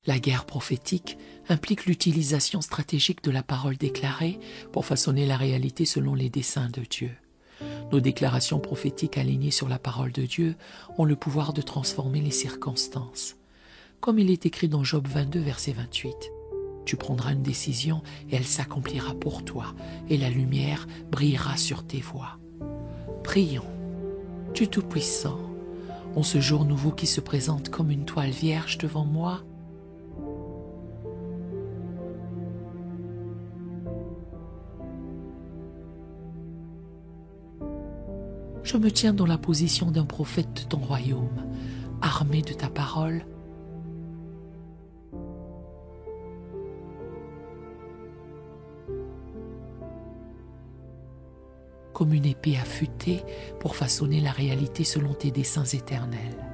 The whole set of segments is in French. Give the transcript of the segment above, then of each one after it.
La guerre prophétique implique l'utilisation stratégique de la parole déclarée pour façonner la réalité selon les desseins de Dieu. Nos déclarations prophétiques alignées sur la parole de Dieu ont le pouvoir de transformer les circonstances. Comme il est écrit dans Job 22, verset 28. Tu prendras une décision et elle s'accomplira pour toi, et la lumière brillera sur tes voies. Prions. Dieu Tout-Puissant, en ce jour nouveau qui se présente comme une toile vierge devant moi, je me tiens dans la position d'un prophète de ton royaume, armé de ta parole, comme une épée affûtée pour façonner la réalité selon tes desseins éternels.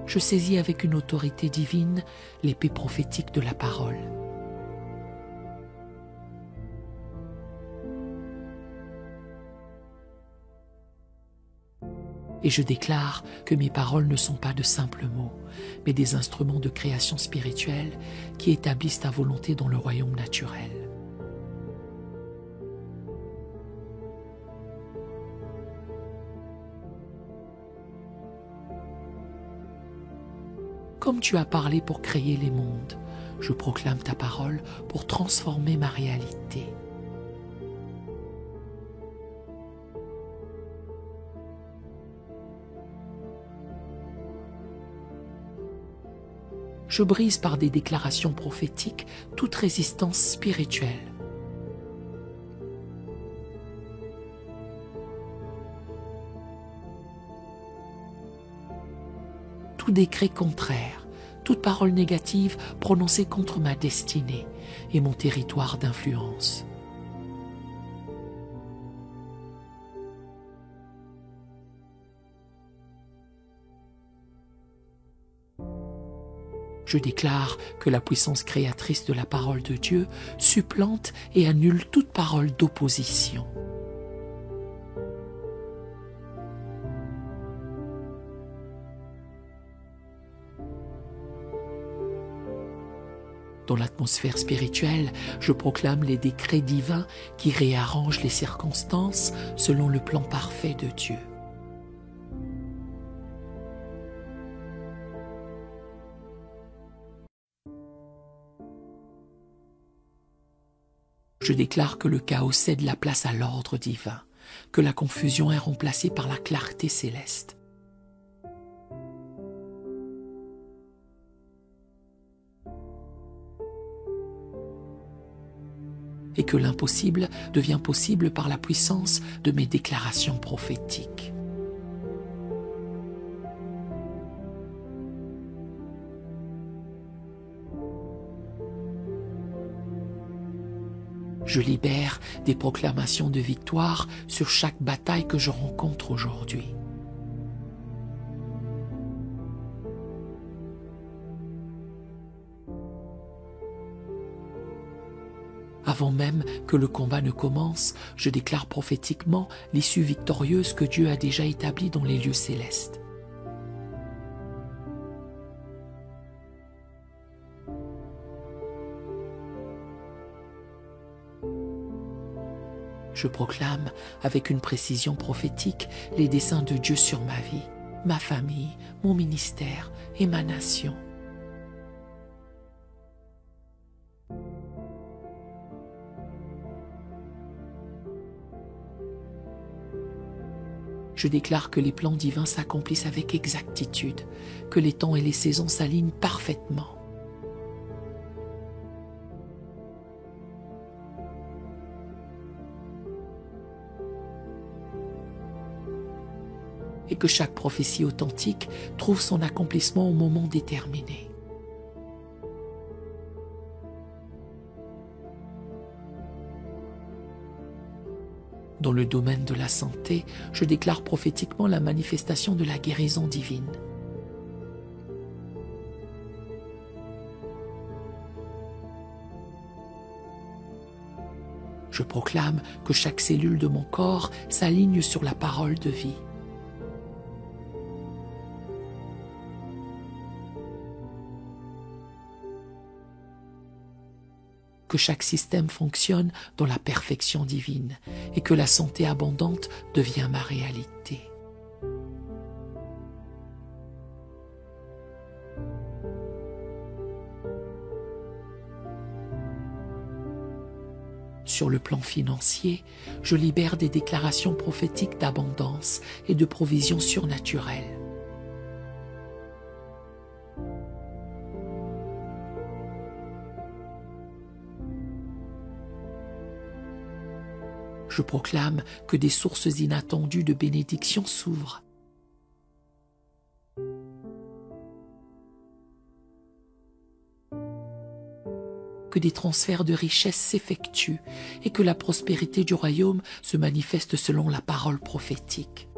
Je saisis avec une autorité divine l'épée prophétique de la parole. Et je déclare que mes paroles ne sont pas de simples mots, mais des instruments de création spirituelle qui établissent ta volonté dans le royaume naturel. Comme tu as parlé pour créer les mondes, je proclame ta parole pour transformer ma réalité. Je brise par des déclarations prophétiques toute résistance spirituelle. Tout décret contraire, toute parole négative prononcée contre ma destinée et mon territoire d'influence. Je déclare que la puissance créatrice de la parole de Dieu supplante et annule toute parole d'opposition. Dans l'atmosphère spirituelle, je proclame les décrets divins qui réarrangent les circonstances selon le plan parfait de Dieu. Je déclare que le chaos cède la place à l'ordre divin, que la confusion est remplacée par la clarté céleste. Et que l'impossible devient possible par la puissance de mes déclarations prophétiques. Je libère des proclamations de victoire sur chaque bataille que je rencontre aujourd'hui. Avant même que le combat ne commence, je déclare prophétiquement l'issue victorieuse que Dieu a déjà établie dans les lieux célestes. Je proclame avec une précision prophétique les desseins de Dieu sur ma vie, ma famille, mon ministère et ma nation. Je déclare que les plans divins s'accomplissent avec exactitude, que les temps et les saisons s'alignent parfaitement. Et que chaque prophétie authentique trouve son accomplissement au moment déterminé. Dans le domaine de la santé, je déclare prophétiquement la manifestation de la guérison divine. Je Je proclame que chaque cellule de mon corps s'aligne sur la parole de vie. Que chaque système fonctionne dans la perfection divine et que la santé abondante devient ma réalité. Sur le plan financier, je libère des déclarations prophétiques d'abondance et de provisions surnaturelles. Je proclame que des sources inattendues de bénédictions s'ouvrent. Que des transferts de richesses s'effectuent et que la prospérité du royaume se manifeste selon la parole prophétique.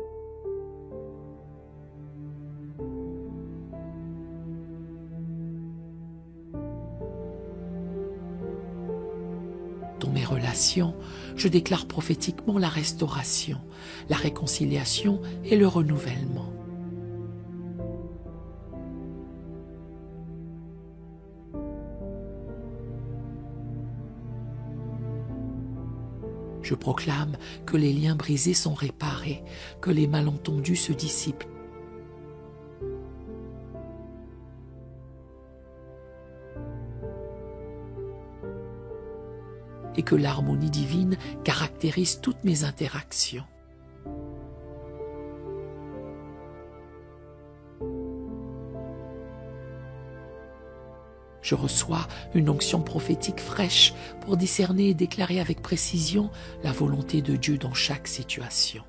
Dans mes relations, je déclare prophétiquement la restauration, la réconciliation et le renouvellement. Je proclame que les liens brisés sont réparés, que les malentendus se dissipent. Et que l'harmonie divine caractérise toutes mes interactions. Je reçois une onction prophétique fraîche pour discerner et déclarer avec précision la volonté de Dieu dans chaque situation.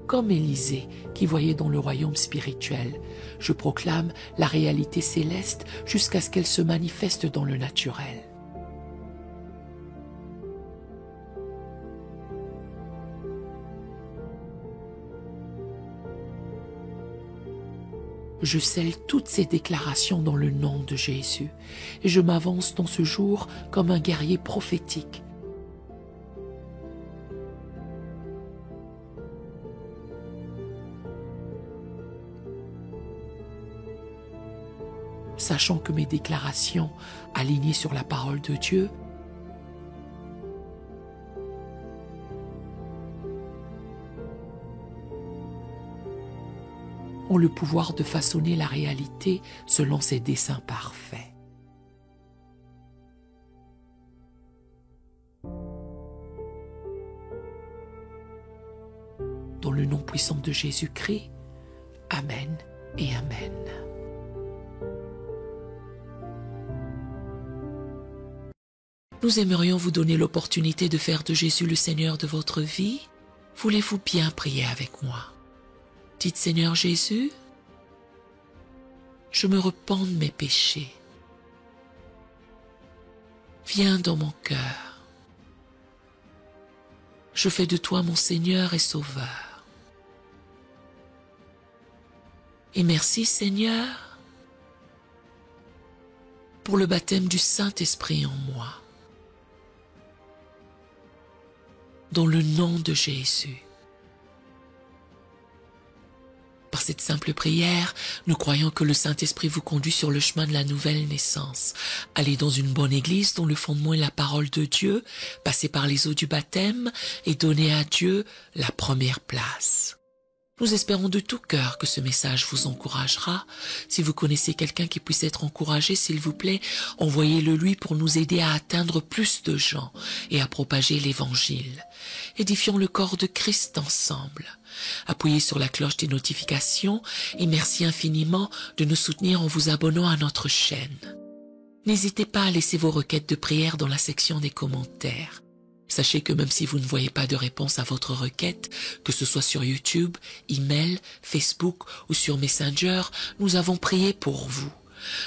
Comme Élisée qui voyait dans le royaume spirituel, je proclame la réalité céleste jusqu'à ce qu'elle se manifeste dans le naturel. Je scelle toutes ces déclarations dans le nom de Jésus et je m'avance dans ce jour comme un guerrier prophétique. Sachant que mes déclarations, alignées sur la parole de Dieu, ont le pouvoir de façonner la réalité selon ses desseins parfaits. Dans le nom puissant de Jésus-Christ, Amen et Amen. Nous aimerions vous donner l'opportunité de faire de Jésus le Seigneur de votre vie. Voulez-vous bien prier avec moi? Dites Seigneur Jésus, je me repens de mes péchés. Viens dans mon cœur. Je fais de toi mon Seigneur et Sauveur. Et merci Seigneur pour le baptême du Saint-Esprit en moi. Dans le nom de Jésus. Par cette simple prière, nous croyons que le Saint-Esprit vous conduit sur le chemin de la nouvelle naissance. Allez dans une bonne église dont le fondement est la parole de Dieu, passez par les eaux du baptême et donnez à Dieu la première place. Nous espérons de tout cœur que ce message vous encouragera. Si vous connaissez quelqu'un qui puisse être encouragé, s'il vous plaît, envoyez-le lui pour nous aider à atteindre plus de gens et à propager l'Évangile. Édifions le corps de Christ ensemble. Appuyez sur la cloche des notifications et merci infiniment de nous soutenir en vous abonnant à notre chaîne. N'hésitez pas à laisser vos requêtes de prière dans la section des commentaires. Sachez que même si vous ne voyez pas de réponse à votre requête, que ce soit sur YouTube, email, Facebook ou sur Messenger, nous avons prié pour vous.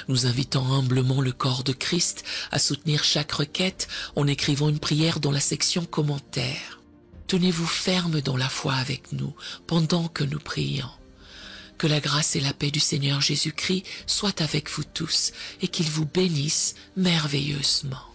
Nous invitons humblement le corps de Christ à soutenir chaque requête en écrivant une prière dans la section commentaires. Tenez-vous ferme dans la foi avec nous pendant que nous prions. Que la grâce et la paix du Seigneur Jésus-Christ soient avec vous tous et qu'il vous bénisse merveilleusement.